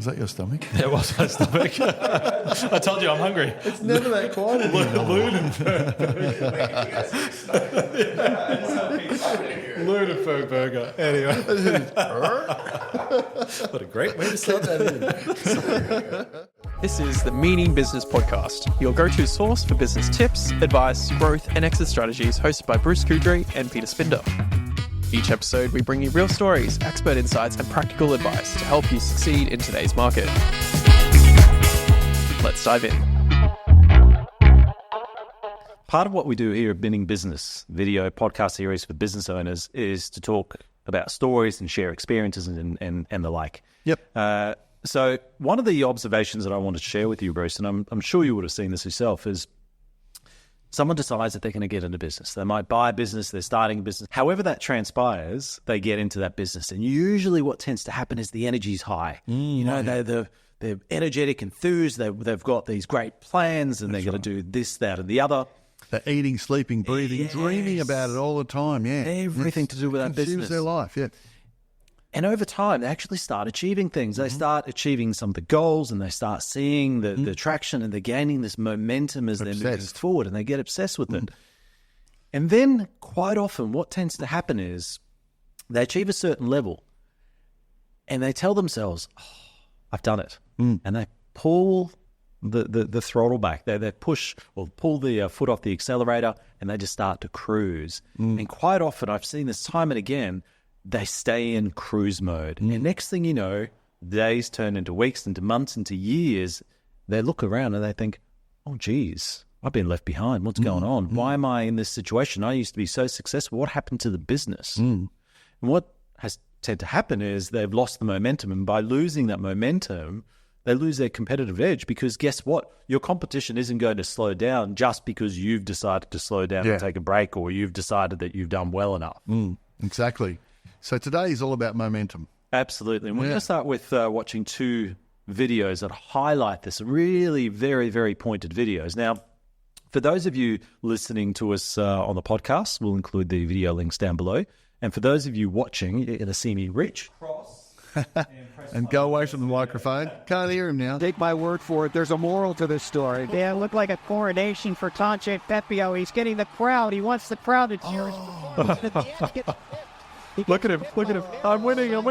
Was that your stomach? That was my stomach. I told you I'm hungry. It's never that quiet. Lunenburg burger. Anyway. What a great way to start that. This is the Meaning Business Podcast, your go-to source for business tips, advice, growth, and exit strategies, hosted by Bruce Kudry and Peter Spinder. Each episode, we bring you real stories, expert insights, and practical advice to help you succeed in today's market. Let's dive in. Part of what we do here at Meaning Business video podcast series for business owners is to talk about stories and share experiences and the like. Yep. So one of the observations that I wanted to share with you, Bruce, and I'm sure you would have seen this yourself, is someone decides that they're going to get into business. They might buy a business, they're starting a business. However that transpires, they get into that business. And usually what tends to happen is the energy's high. They're energetic, enthused, they've got these great plans, and they're going to do this, that, and the other. They're eating, sleeping, breathing, dreaming about it all the time, yeah. Everything to do with that business. Consumes their life, yeah. And over time, they actually start achieving things. They start achieving some of the goals, and they start seeing the traction, and they're gaining this momentum as they're moving forward, and they get obsessed with it. And then quite often what tends to happen is they achieve a certain level, and they tell themselves, I've done it. And they pull the throttle back. They push or pull the foot off the accelerator, and they just start to cruise. And quite often, I've seen this time and again, they stay in cruise mode. And next thing you know, days turn into weeks, into months, into years. They look around and they think, oh, geez, I've been left behind. What's going on? Why am I in this situation? I used to be so successful. What happened to the business? And what has tend to happen is they've lost the momentum. And by losing that momentum, they lose their competitive edge, because guess what? Your competition isn't going to slow down just because you've decided to slow down and take a break, or you've decided that you've done well enough. Exactly. So today is all about momentum. Absolutely. And we're going to start with watching two videos that highlight this, really very, very pointed videos. Now, for those of you listening to us on the podcast, we'll include the video links down below. And for those of you watching, you're going to see me reach across and go away from the microphone. Can't hear him now. Take my word for it. There's a moral to this story. Yeah, it looked like a coronation for Tonche Pepio. He's getting the crowd. He wants the crowd to cheer. Look at him. I'm winning. You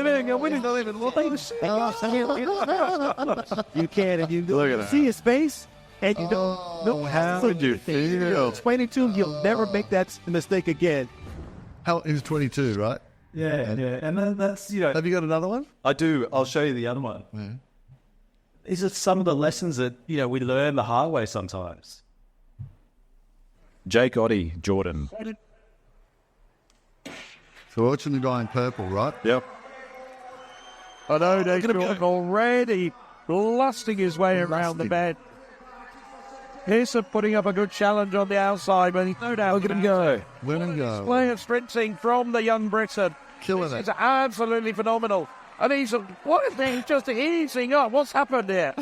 can't. And you Look at that. see his face, and you don't know how did you feel? 22, you'll never make that mistake again. He was 22, right? Yeah. And then that's, Have you got another one? I do. I'll show you the other one. Yeah. These are some of the lessons that, we learn the hard way sometimes. Jake Oddie, Jordan. So we're watching the guy in purple, right? Yep. I know, they're already blasting his way around the bed. Pearson putting up a good challenge on the outside, but he's no doubt. Look at him go. Let him go. Play of sprinting from the young Briton. Killing it. It's absolutely phenomenal. And he's just easing up. What's happened here?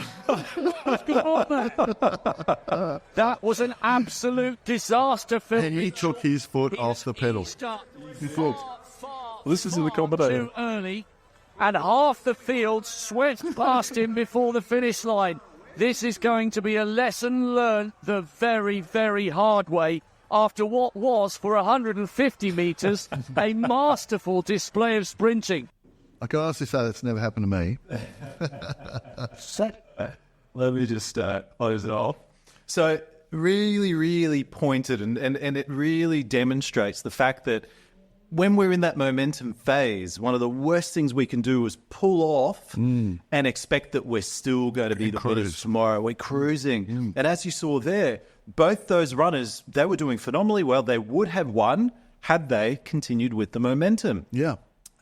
That was an absolute disaster for And he took his foot off the pedal. This is in the combination. Too early, and half the field swept past him before the finish line. This is going to be a lesson learned the very, very hard way after what was, for 150 metres, a masterful display of sprinting. I can honestly say that's never happened to me. Let me just close it off. So really, really pointed, and it really demonstrates the fact that when we're in that momentum phase, one of the worst things we can do is pull off and expect that we're still going to be the winners tomorrow. We're cruising. And as you saw there, both those runners, they were doing phenomenally well. They would have won had they continued with the momentum. Yeah.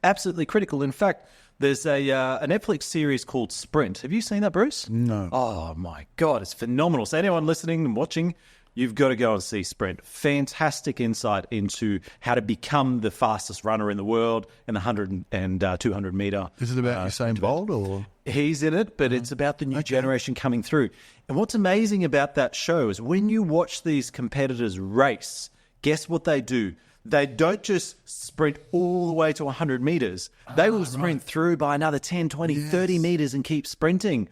Absolutely critical. In fact, there's a Netflix series called Sprint. Have you seen that, Bruce? No. Oh, my God. It's phenomenal. So anyone listening and watching, you've got to go and see Sprint. Fantastic insight into how to become the fastest runner in the world in the 100 and 200 meter. Is it about Usain Bolt or? He's in it, but it's about the new generation coming through. And what's amazing about that show is when you watch these competitors race, guess what they do? They don't just sprint all the way to 100 meters. They will sprint through by another 10, 20, 30 meters and keep sprinting.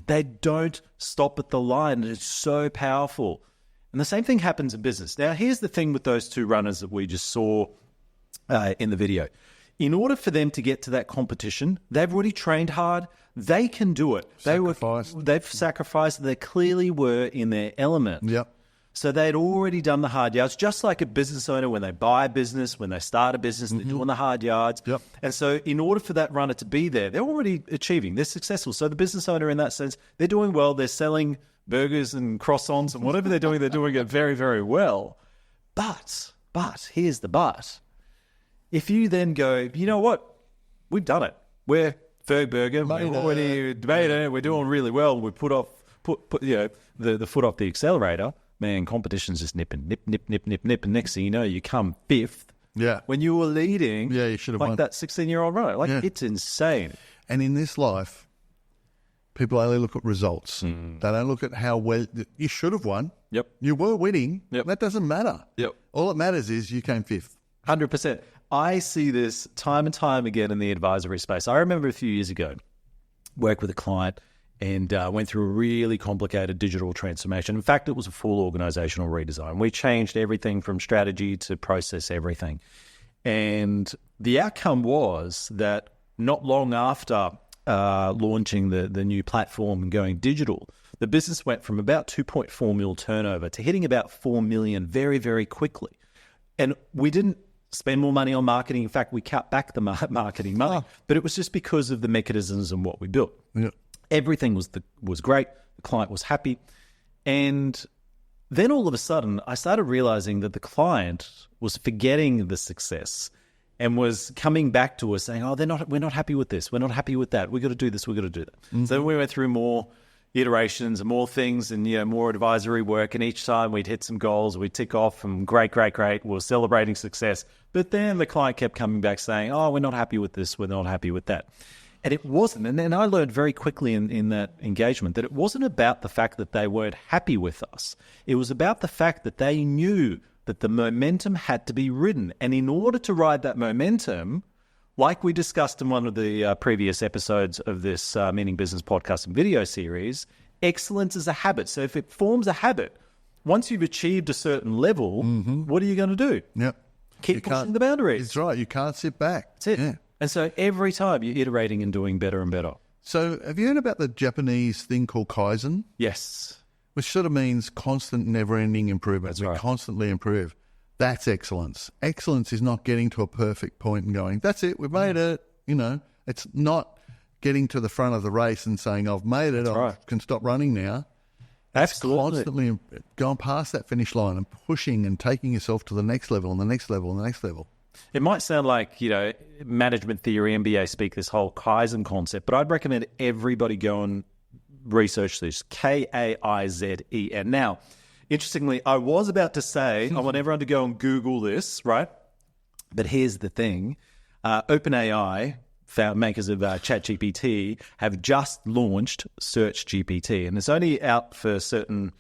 They don't stop at the line. It's so powerful. And the same thing happens in business. Now, here's the thing with those two runners that we just saw in the video. In order for them to get to that competition, they've already trained hard. They can do it. They've sacrificed. They clearly were in their element. Yep. So they'd already done the hard yards, just like a business owner when they buy a business, when they start a business, they're doing the hard yards. Yep. And so in order for that runner to be there, they're already achieving. They're successful. So the business owner in that sense, they're doing well. They're selling burgers and croissants and whatever they're doing it very, very well. But here's the but. If you then go, you know what? We've done it. We're Ferg Burger. We're doing really well. We put the foot off the accelerator. Man, competition's just nip. And next thing you know, you come fifth. Yeah. When you were leading, you should have won. that 16-year-old runner. It's insane. And in this life, people only look at results. They don't look at how well you should have won. Yep. You were winning. Yep. That doesn't matter. Yep. All that matters is you came fifth. 100%. I see this time and time again in the advisory space. I remember a few years ago, worked with a client and went through a really complicated digital transformation. In fact, it was a full organizational redesign. We changed everything from strategy to process, everything. And the outcome was that not long after launching the new platform and going digital, the business went from about 2.4 mil turnover to hitting about 4 million very, very quickly. And we didn't spend more money on marketing. In fact, we cut back the marketing money, but it was just because of the mechanisms and what we built. Yeah. Everything was great. The client was happy. And then all of a sudden, I started realizing that the client was forgetting the success and was coming back to us saying, we're not happy with this. We're not happy with that. We've got to do this. We've got to do that. So we went through more iterations and more things and more advisory work, and each time we'd hit some goals, we'd tick off and great, we're celebrating success. But then the client kept coming back saying, we're not happy with this, we're not happy with that. And it wasn't, and then I learned very quickly in that engagement that it wasn't about the fact that they weren't happy with us. It was about the fact that they knew that the momentum had to be ridden. And in order to ride that momentum, like we discussed in one of the previous episodes of this Meaning Business podcast and video series, excellence is a habit. So if it forms a habit, once you've achieved a certain level, what are you going to do? Yep. Keep pushing the boundaries. That's right. You can't sit back. That's it. Yeah. And so every time you're iterating and doing better and better. So have you heard about the Japanese thing called Kaizen? Yes. Which sort of means constant, never-ending improvement. That's we right. constantly improve. That's excellence. Excellence is not getting to a perfect point and going, that's it, we've made it. It's not getting to the front of the race and saying, I've made it, I can stop running now. Absolutely. Constantly going past that finish line and pushing and taking yourself to the next level and the next level and the next level. It might sound like, management theory, MBA speak this whole Kaizen concept, but I'd recommend everybody go and research this, Kaizen. Now, interestingly, I was about to say, I want everyone to go and Google this, right? But here's the thing. OpenAI, makers of ChatGPT, have just launched Search GPT, and it's only out for certain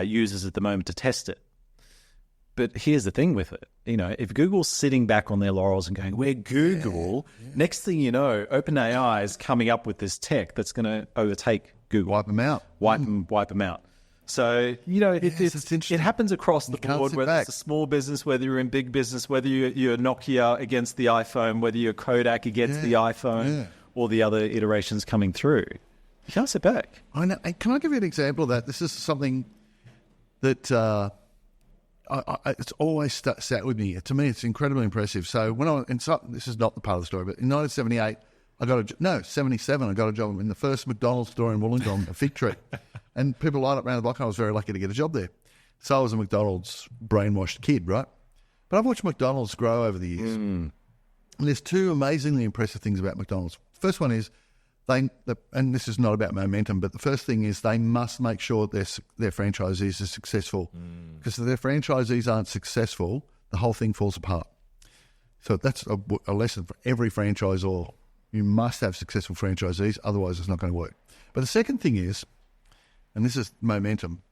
users at the moment to test it. But here's the thing with it. If Google's sitting back on their laurels and going, we're Google, next thing you know, OpenAI is coming up with this tech that's going to overtake Google. Wipe them out. Wipe them out. So, it happens across the board, whether it's a small business, whether you're in big business, whether you're Nokia against the iPhone, whether you're Kodak against the iPhone, or the other iterations coming through. You can't sit back. I know. Can I give you an example of that? This is something that it's always sat with me. To me, it's incredibly impressive. So when this is not the part of the story, but in 1978, 77, I got a job in the first McDonald's store in Wollongong, a fig tree. And people lined up around the block. I was very lucky to get a job there. So I was a McDonald's brainwashed kid, right? But I've watched McDonald's grow over the years. And there's two amazingly impressive things about McDonald's. First one is, and this is not about momentum, but the first thing is they must make sure their franchisees are successful. Because if their franchisees aren't successful, the whole thing falls apart. So that's a lesson for every franchisor. You must have successful franchisees, otherwise it's not going to work. But the second thing is, and this is momentum,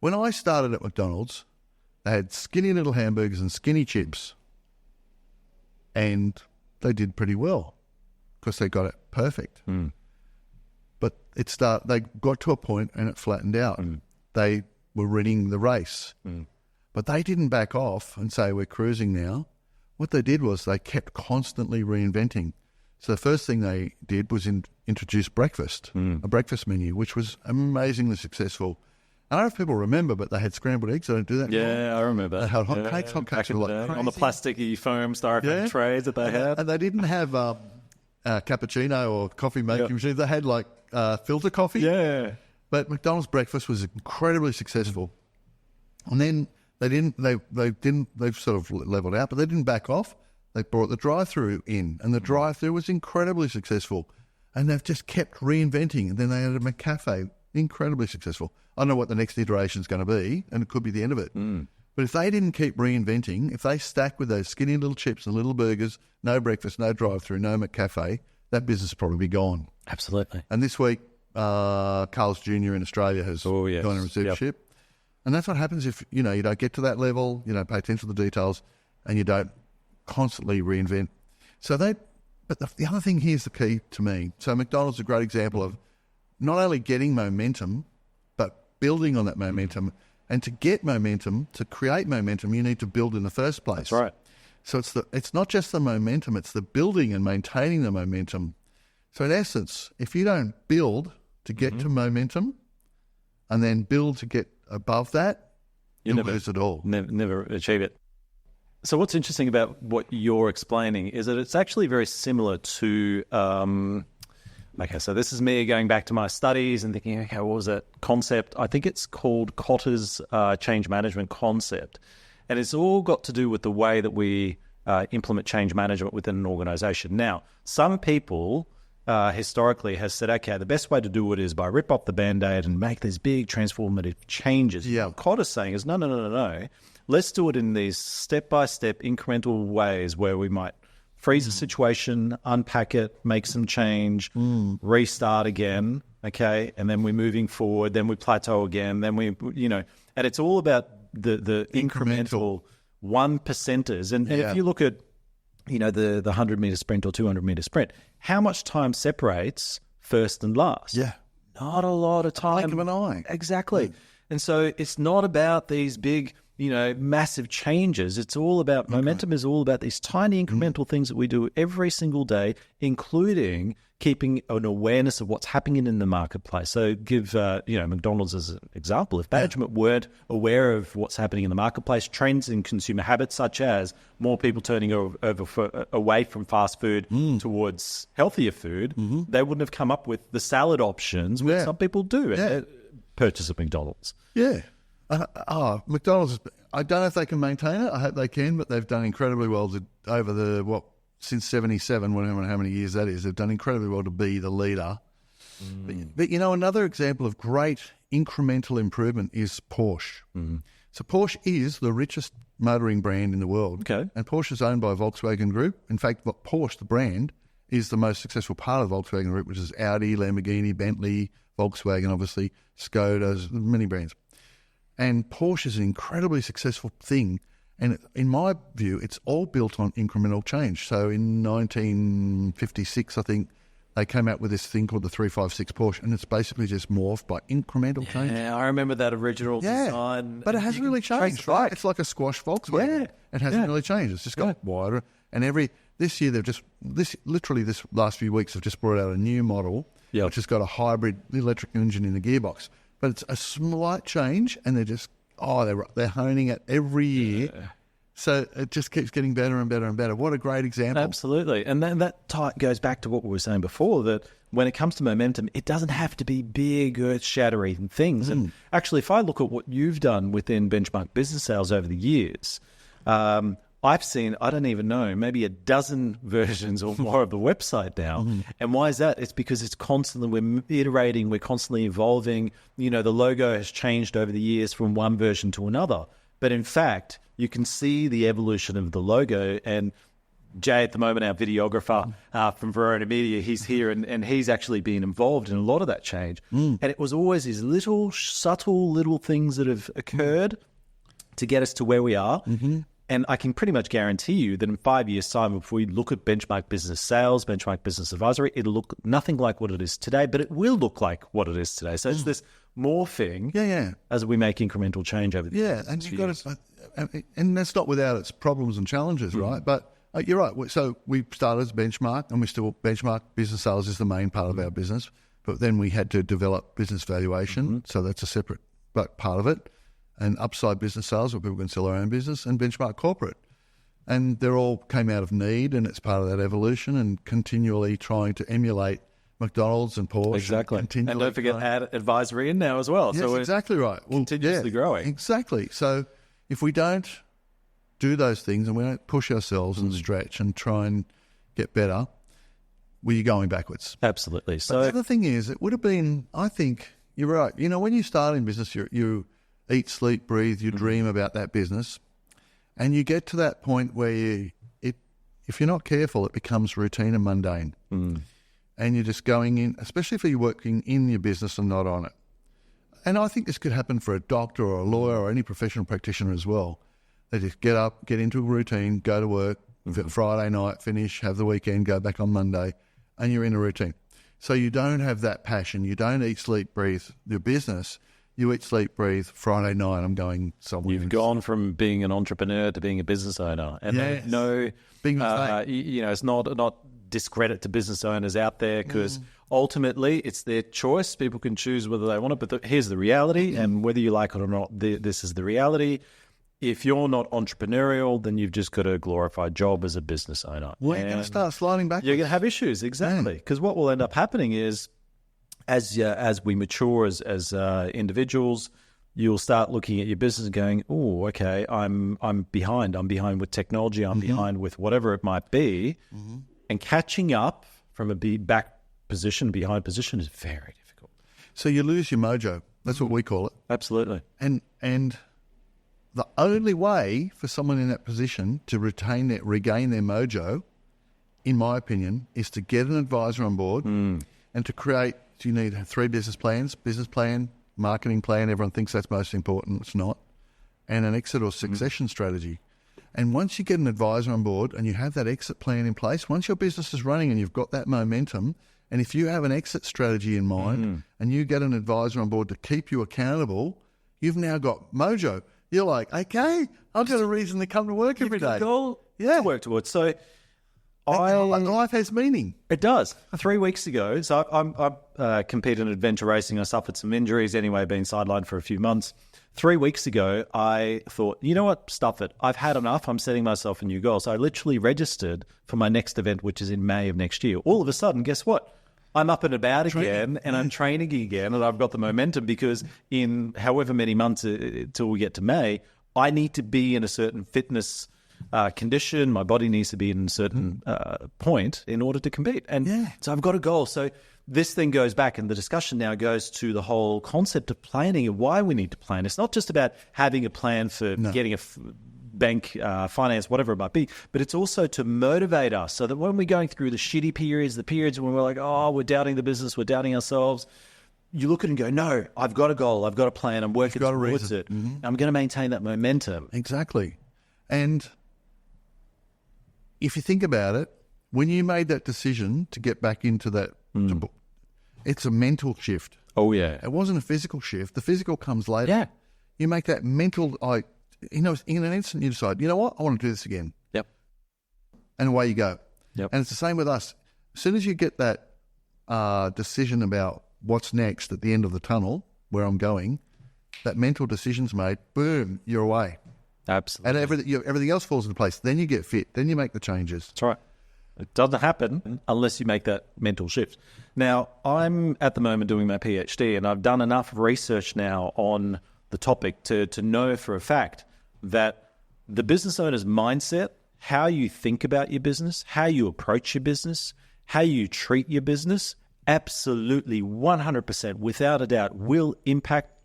when I started at McDonald's, They had skinny little hamburgers and skinny chips, and they did pretty well because they got it perfect. But they got to a point and it flattened out. They were winning the race, but they didn't back off and say we're cruising now. What they did was they kept constantly reinventing. So the first thing they did was introduce breakfast, a breakfast menu, which was amazingly successful. I don't know if people remember, but they had scrambled eggs. They don't do that anymore. Yeah, I remember. They had hot cakes. Hot cakes were like on the plasticky foam styrofoam trays that they had. And they didn't have cappuccino or coffee making machines. They had like filter coffee. Yeah. But McDonald's breakfast was incredibly successful. And then they've sort of leveled out, but they didn't back off. They brought the drive-through in, and the drive-through was incredibly successful. And they've just kept reinventing. And then they added a McCafe, incredibly successful. I don't know what the next iteration is going to be, and it could be the end of it. But if they didn't keep reinventing, if they stack with those skinny little chips and little burgers, no breakfast, no drive-through, no McCafe, that business would probably be gone. Absolutely. And this week, Carl's Jr. in Australia has gone in receivership. And that's what happens if, you don't get to that level, you don't pay attention to the details, and you don't constantly reinvent. But the other thing here's the key to me. So McDonald's is a great example of not only getting momentum, but building on that momentum. And to get momentum, to create momentum, you need to build in the first place. That's right. So it's not just the momentum, it's the building and maintaining the momentum. So in essence, if you don't build to get to momentum and then build to get above that, you'll lose it all. Never achieve it. So what's interesting about what you're explaining is that it's actually very similar to, so this is me going back to my studies and thinking, okay, what was that concept? I think it's called Kotter's change management concept. And it's all got to do with the way that we implement change management within an organization. Now, some people historically has said, okay, the best way to do it is by rip off the Band-Aid and make these big transformative changes. Yeah. What Kotter's saying is, no. Let's do it in these step-by-step incremental ways where we might freeze a situation, unpack it, make some change, restart again, okay? And then we're moving forward, then we plateau again, then and it's all about the incremental 1%ers. And if you look at, the 100-meter sprint or 200-meter sprint, how much time separates first and last? Yeah. Not a lot of time. Blink of an eye. Exactly. And so it's not about these big, massive changes. It's all about momentum is all about these tiny incremental things that we do every single day, including keeping an awareness of what's happening in the marketplace. So give, McDonald's as an example. If management weren't aware of what's happening in the marketplace, trends in consumer habits, such as more people turning away from fast food towards healthier food, they wouldn't have come up with the salad options, which some people do purchase at McDonald's. Yeah. McDonald's, I don't know if they can maintain it. I hope they can, but they've done incredibly well over since 77, whatever how many years that is. They've done incredibly well to be the leader. But another example of great incremental improvement is Porsche. So Porsche is the richest motoring brand in the world. Okay. And Porsche is owned by Volkswagen Group. In fact, Porsche, the brand, is the most successful part of the Volkswagen Group, which is Audi, Lamborghini, Bentley, Volkswagen, obviously, Skoda, many brands. And Porsche is an incredibly successful thing. And in my view, it's all built on incremental change. So in 1956, I think, they came out with this thing called the 356 Porsche, and it's basically just morphed by incremental change. Yeah, I remember that original design. But it hasn't really changed, right? It's like a squash Volkswagen. Yeah. It hasn't really changed. It's just got wider. And this year, this last few weeks, have just brought out a new model, which has got a hybrid electric engine in the gearbox. But it's a slight change, and they're just, they're honing it every year. Yeah. So it just keeps getting better and better and better. What a great example. Absolutely. And then that goes back to what we were saying before, that when it comes to momentum, it doesn't have to be big, earth-shattering things. And actually, if I look at what you've done within Benchmark Business Sales over the years, I've seen, I don't even know, maybe a dozen versions or more of the website now. And why is that? It's because it's constantly, we're iterating, we're constantly evolving. The logo has changed over the years from one version to another. But in fact, you can see the evolution of the logo. And Jay, at the moment, our videographer from Verona Media, he's here and he's actually been involved in a lot of that change. And it was always these little, subtle little things that have occurred to get us to where we are. And I can pretty much guarantee you that in 5 years' time, if we look at benchmark business sales, benchmark business advisory, it'll look nothing like what it is today, but it will look like what it is today. So it's this morphing as we make incremental change over the years. And you've got to, and that's not without its problems and challenges, right? But you're right. So we started as benchmark, and we still benchmark business sales is the main part of our business. But then we had to develop business valuation, so that's a separate part of it. And upside business sales, where people can sell their own business, and benchmark corporate. And they're all came out of need, and it's part of that evolution and continually trying to emulate McDonald's and Porsche. Exactly. And don't forget add advisory in now as well. Yes, so exactly right. Continuously growing. Exactly. So if we don't do those things and we don't push ourselves and stretch and try and get better, you're going backwards. Absolutely. So but the other thing is, it would have been, I think, you're right. You know, when you start in business, you eat, sleep, breathe, you dream about that business, and you get to that point where if you're not careful, it becomes routine and mundane. And you're just going in, especially if you're working in your business and not on it. And I think this could happen for a doctor or a lawyer or any professional practitioner as well. They just get up, get into a routine, go to work, Friday night, finish, have the weekend, go back on Monday, and you're in a routine. So you don't have that passion. You don't eat, sleep, breathe your business. You eat, sleep, breathe, Friday night, I'm going somewhere. You've gone from being an entrepreneur to being a business owner. And it's not discredit to business owners out there, because ultimately it's their choice. People can choose whether they want it, but here's the reality, and whether you like it or not, this is the reality. If you're not entrepreneurial, then you've just got a glorified job as a business owner. Well, you're going to start sliding back. You're going to have issues, exactly. Because what will end up happening is, as we mature as individuals, you'll start looking at your business and going, "Oh, okay, I'm behind. I'm behind with technology. I'm behind with whatever it might be." And catching up from a behind position is very difficult. So you lose your mojo. That's what we call it. Absolutely. And the only way for someone in that position to regain their mojo, in my opinion, is to get an advisor on board and to create. You need 3 business plans: business plan, marketing plan. Everyone thinks that's most important. It's not. And an exit or succession strategy. And once you get an advisor on board and you have that exit plan in place, once your business is running and you've got that momentum, and if you have an exit strategy in mind and you get an advisor on board to keep you accountable, you've now got mojo. You're like, okay, I've got a reason to come to work every day. Goal to work towards. So life has meaning. It does. 3 weeks ago, so I competed in adventure racing. I suffered some injuries anyway, being sidelined for a few months. 3 weeks ago, I thought, you know what, stuff it. I've had enough. I'm setting myself a new goal. So I literally registered for my next event, which is in May of next year. All of a sudden, guess what? I'm up and about again, and I'm training again, and I've got the momentum, because in however many months till we get to May, I need to be in a certain fitness condition. My body needs to be in a certain point in order to compete. And so I've got a goal. So this thing goes back, and the discussion now goes to the whole concept of planning and why we need to plan. It's not just about having a plan for getting a bank, finance, whatever it might be, but it's also to motivate us so that when we're going through the shitty periods, the periods when we're like, oh, we're doubting the business, we're doubting ourselves, you look at it and go, no, I've got a goal, I've got a plan, I'm working towards it. I'm going to maintain that momentum. Exactly. And if you think about it, when you made that decision to get back into that, it's a mental shift. Oh, yeah. It wasn't a physical shift. The physical comes later. Yeah. You make that mental, in an instant you decide, you know what, I want to do this again. Yep. And away you go. Yep. And it's the same with us. As soon as you get that decision about what's next at the end of the tunnel, where I'm going, that mental decision's made, boom, you're away. Absolutely. And everything else falls into place. Then you get fit. Then you make the changes. That's right. It doesn't happen unless you make that mental shift. Now, I'm at the moment doing my PhD, and I've done enough research now on the topic to know for a fact that the business owner's mindset, how you think about your business, how you approach your business, how you treat your business, absolutely 100% without a doubt will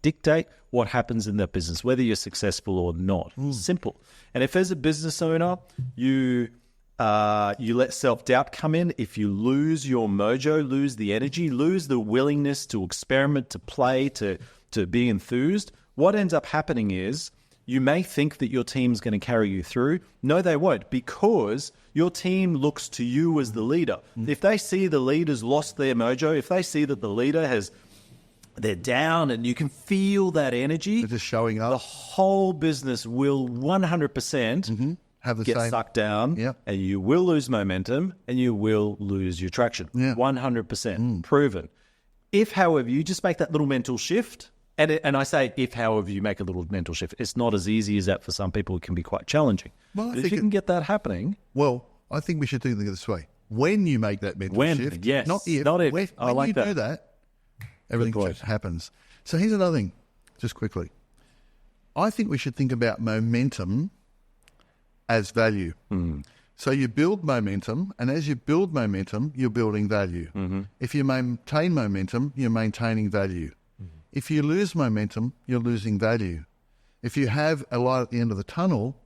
dictate what happens in that business, whether you're successful or not. Simple. And if as a business owner you let self-doubt come in, if you lose your mojo, lose the energy, lose the willingness to experiment, to play, to be enthused, what ends up happening is You may think that your team's going to carry you through. No, they won't, because your team looks to you as the leader. If they see the leader's lost their mojo, if they see that the leader they're down and you can feel that energy, They're just showing up. the whole business will 100% Have the get same. sucked down, Yep. and you will lose momentum and you will lose your traction. Yeah. 100% proven. If, however, you just make that little mental shift, and I say if, however, you make a little mental shift, it's not as easy as that for some people. It can be quite challenging. Well, I But if think you can get that happening, Well, I think we should think of it this way. When you make that mental When, shift, yes, not if. not if. When I like you that. do that, everything point. just happens. So here's another thing, just quickly. I think we should think about momentum as value. So you build momentum, and as you build momentum, you're building value. If you maintain momentum, you're maintaining value. If you lose momentum, you're losing value. If you have a light at the end of the tunnel,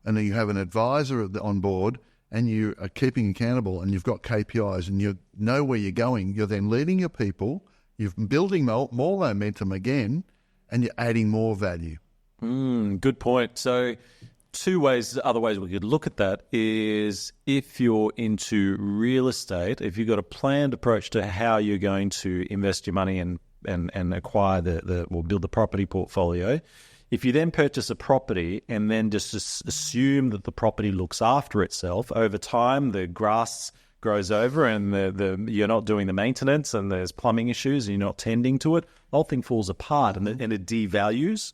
and then you have an advisor on board, and you are keeping accountable, and you've got KPIs, and you know where you're going, you're then leading your people, you're building more momentum again, and you're adding more value. good point. So other ways we could look at that is if you're into real estate, if you've got a planned approach to how you're going to invest your money and acquire or build the property portfolio, if you then purchase a property and then just assume that the property looks after itself, over time the grass grows over and you're not doing the maintenance and there's plumbing issues and you're not tending to it, the whole thing falls apart and it devalues.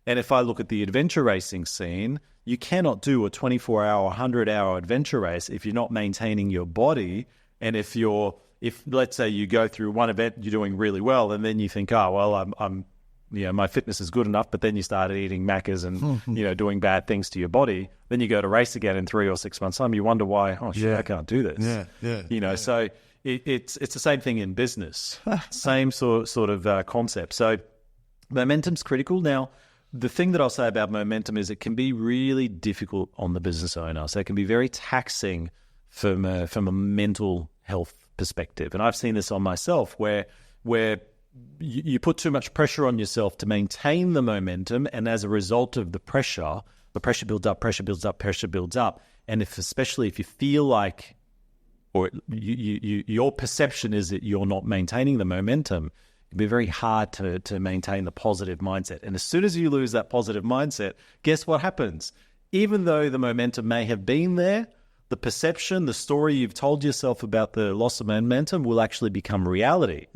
And if I look at the adventure racing scene, you cannot do a 24-hour, 100-hour adventure race if you're not maintaining your body. And if let's say you go through one event, you're doing really well, and then you think, oh, well, I'm my fitness is good enough, but then you start eating Maccas and, doing bad things to your body. Then you go to race again in 3 or 6 months' time. You wonder why, I can't do this. So it's the same thing in business. Same sort of concept. So momentum's critical. Now, the thing that I'll say about momentum is it can be really difficult on the business owner. So it can be very taxing from a mental health perspective. And I've seen this on myself where you put too much pressure on yourself to maintain the momentum, and as a result of the pressure builds up. And especially if you feel like, or your perception is that you're not maintaining the momentum, it'd be very hard to maintain the positive mindset. And as soon as you lose that positive mindset, guess what happens? Even though the momentum may have been there, the perception, the story you've told yourself about the loss of momentum will actually become reality.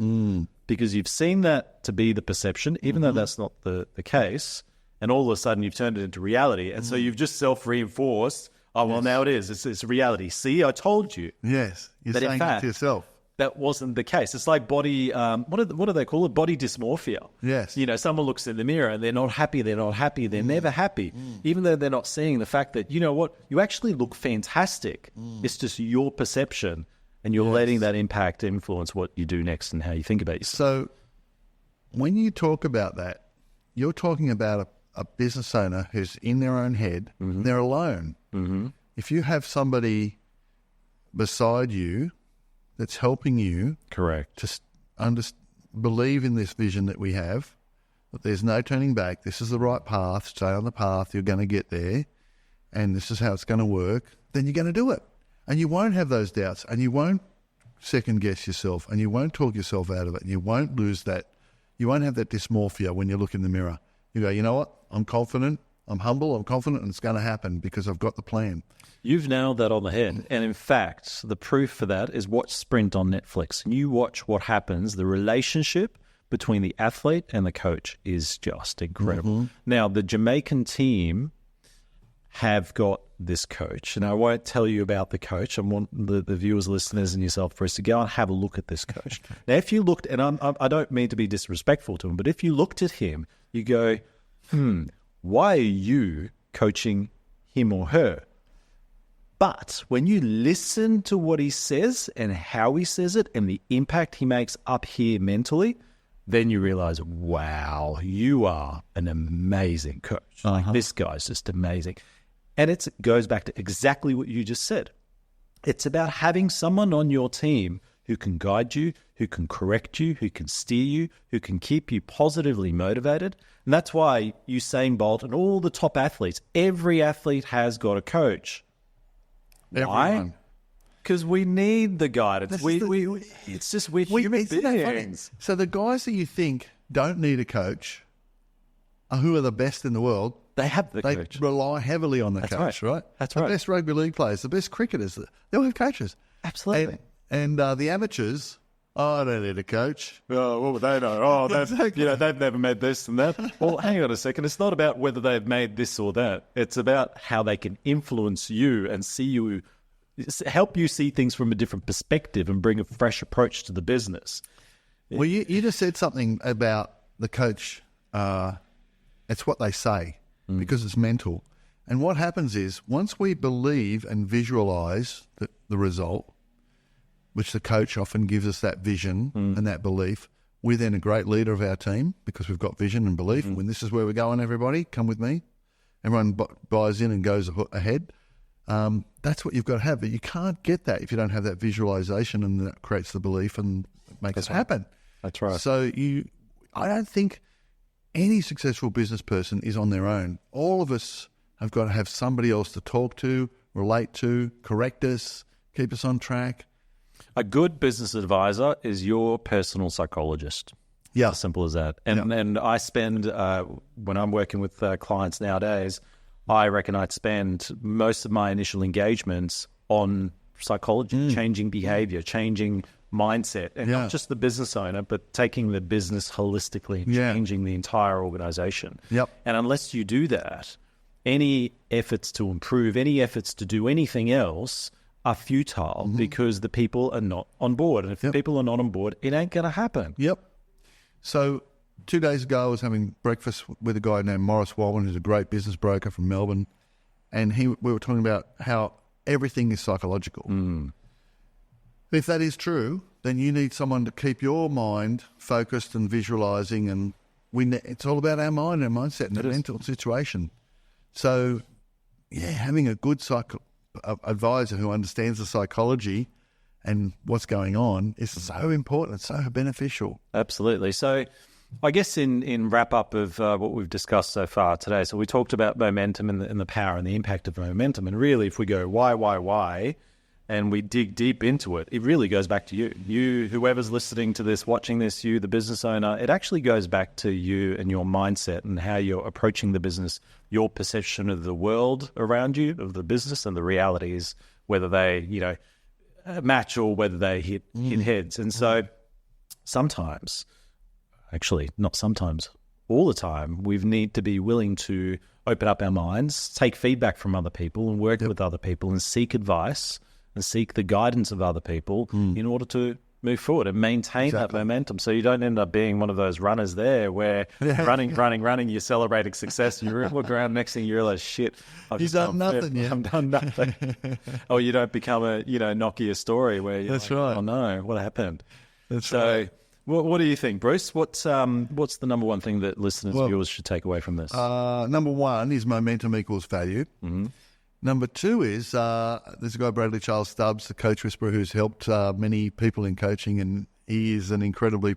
Because you've seen that to be the perception, even though that's not the case, and all of a sudden you've turned it into reality. And so you've just self-reinforced, now it is. It's reality. See, I told you. Yes. You're But in saying fact, it to yourself. That wasn't the case. It's like body, what do they call it? Body dysmorphia. Yes. Someone looks in the mirror and they're not happy, they're never happy, even though they're not seeing the fact that, you know what, you actually look fantastic. It's just your perception, and you're letting that impact influence what you do next and how you think about yourself. So when you talk about that, you're talking about a business owner who's in their own head. They're alone. If you have somebody beside you that's helping you Correct. to believe in this vision that we have, that there's no turning back, this is the right path, stay on the path, you're going to get there, and this is how it's going to work, then you're going to do it. And you won't have those doubts, and you won't second-guess yourself, and you won't talk yourself out of it, and you won't lose that. You won't have that dysmorphia when you look in the mirror. You go, you know what, I'm confident, I'm humble, I'm confident, and it's going to happen because I've got the plan. You've nailed that on the head. And in fact, the proof for that is watch Sprint on Netflix. And you watch what happens. The relationship between the athlete and the coach is just incredible. Now, the Jamaican team have got this coach. And I won't tell you about the coach. I want the viewers, listeners, and yourself for us to go and have a look at this coach. Now, if you looked, and I don't mean to be disrespectful to him, but if you looked at him, you go, why are you coaching him or her? But when you listen to what he says and how he says it and the impact he makes up here mentally, then you realize, wow, you are an amazing coach. Like, this guy's just amazing. And it goes back to exactly what you just said. It's about having someone on your team who can guide you, who can correct you, who can steer you, who can keep you positively motivated. And that's why Usain Bolt and all the top athletes, every athlete has got a coach. Why? Because we need the guidance. It's just we're human beings. So the guys that you think don't need a coach are who are the best in the world. They have the coach. They rely heavily on the coach, right? That's right. The best rugby league players, the best cricketers, they all have coaches. Absolutely. And the amateurs, I don't need a coach. Oh, what would they know? Oh, they've never made this and that. Well, hang on a second. It's not about whether they've made this or that. It's about how they can influence you and see you, help you see things from a different perspective and bring a fresh approach to the business. Well, you just said something about the coach. It's what they say because it's mental. And what happens is once we believe and visualize the result, which the coach often gives us that vision and that belief, we're then a great leader of our team because we've got vision and belief. When this is where we're going, everybody, come with me. Everyone buys in and goes ahead. That's what you've got to have. But you can't get that if you don't have that visualization, and that creates the belief and makes it happen. That's right. So I don't think any successful business person is on their own. All of us have got to have somebody else to talk to, relate to, correct us, keep us on track. A good business advisor is your personal psychologist. Yeah. As simple as that. And I spend, when I'm working with clients nowadays, I reckon I'd spend most of my initial engagements on psychology, changing behavior, changing mindset, and not just the business owner, but taking the business holistically and changing the entire organization. Yep. And unless you do that, any efforts to improve, any efforts to do anything else are futile because the people are not on board. And if the people are not on board, it ain't going to happen. Yep. So 2 days ago, I was having breakfast with a guy named Morris Wallen, who's a great business broker from Melbourne. And we were talking about how everything is psychological. If that is true, then you need someone to keep your mind focused and visualizing. And it's all about our mind and mindset and the mental situation. So, having a good advisor who understands the psychology and what's going on is so important. It's so beneficial. Absolutely. So I guess in wrap up of what we've discussed so far today, so we talked about momentum and the power and the impact of momentum. And really, if we go why, and we dig deep into it, it really goes back to you. You, whoever's listening to this, watching this, you, the business owner, it actually goes back to you and your mindset and how you're approaching the business, your perception of the world around you, of the business, and the realities, whether they, match or whether they hit heads. And so sometimes, actually not sometimes, all the time, we need to be willing to open up our minds, take feedback from other people and work with other people and seek advice and seek the guidance of other people in order to move forward and maintain that momentum. So you don't end up being one of those runners there where running, you're celebrating success, and you look around, next thing you realize, shit, I've done nothing yet. I've done nothing. Or you don't become a, Nokia story where you're That's like, right. oh no, what happened? That's so right. What do you think, Bruce? What's the number one thing that listeners, viewers should take away from this? Number one is momentum equals value. Number two is there's a guy, Bradley Charles Stubbs, the coach whisperer, who's helped many people in coaching, and he is an incredibly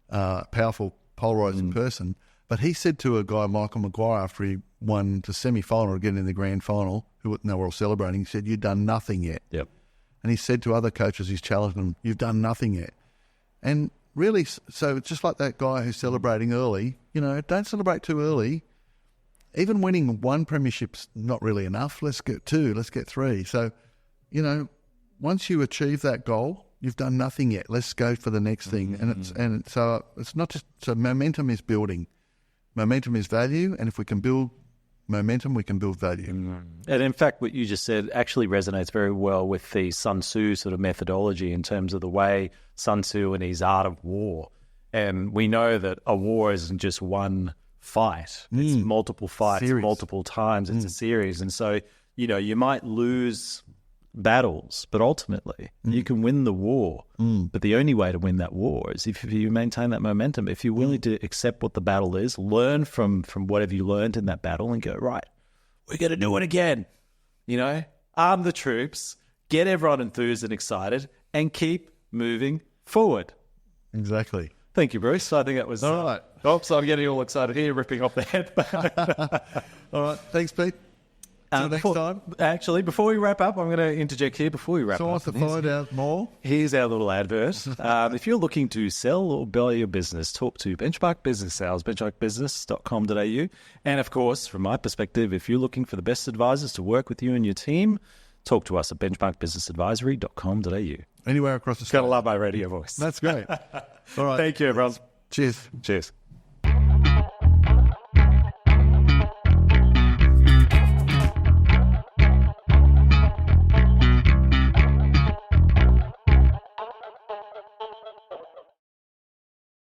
powerful, polarizing person. But he said to a guy, Michael Maguire, after he won the semi-final or getting in the grand final, who they were all celebrating, he said, "You've done nothing yet." Yep. And he said to other coaches, he's challenged them, "You've done nothing yet." And really, so it's just like that guy who's celebrating early, don't celebrate too early. Even winning one premiership's not really enough. Let's get two, let's get three. So, once you achieve that goal, you've done nothing yet. Let's go for the next thing. And so it's not just, so momentum is building. Momentum is value, and if we can build momentum, we can build value. And in fact, what you just said actually resonates very well with the Sun Tzu sort of methodology in terms of the way Sun Tzu and his art of war. And we know that a war isn't just one fight. It's multiple fights, multiple times. It's a series. And so, you might lose battles, but ultimately you can win the war. But the only way to win that war is if you maintain that momentum, if you're willing to accept what the battle is, learn from whatever you learned in that battle and go, right, we're going to do it again. Arm the troops, get everyone enthused and excited, and keep moving forward. Exactly. Thank you, Bruce. I think that was... All right. Oops, I'm getting all excited here, ripping off the head. All right. Thanks, Pete. Till next time. Actually, before we wrap up, I'm going to interject here before we wrap So I up. want to find out more. Here's our little advert. If you're looking to sell or buy your business, talk to Benchmark Business Sales, benchmarkbusiness.com.au. And of course, from my perspective, if you're looking for the best advisors to work with you and your team, talk to us at benchmarkbusinessadvisory.com.au. Anywhere across Australia. Gotta love my radio voice. That's great. All right. Thank you, everyone. Cheers. Cheers.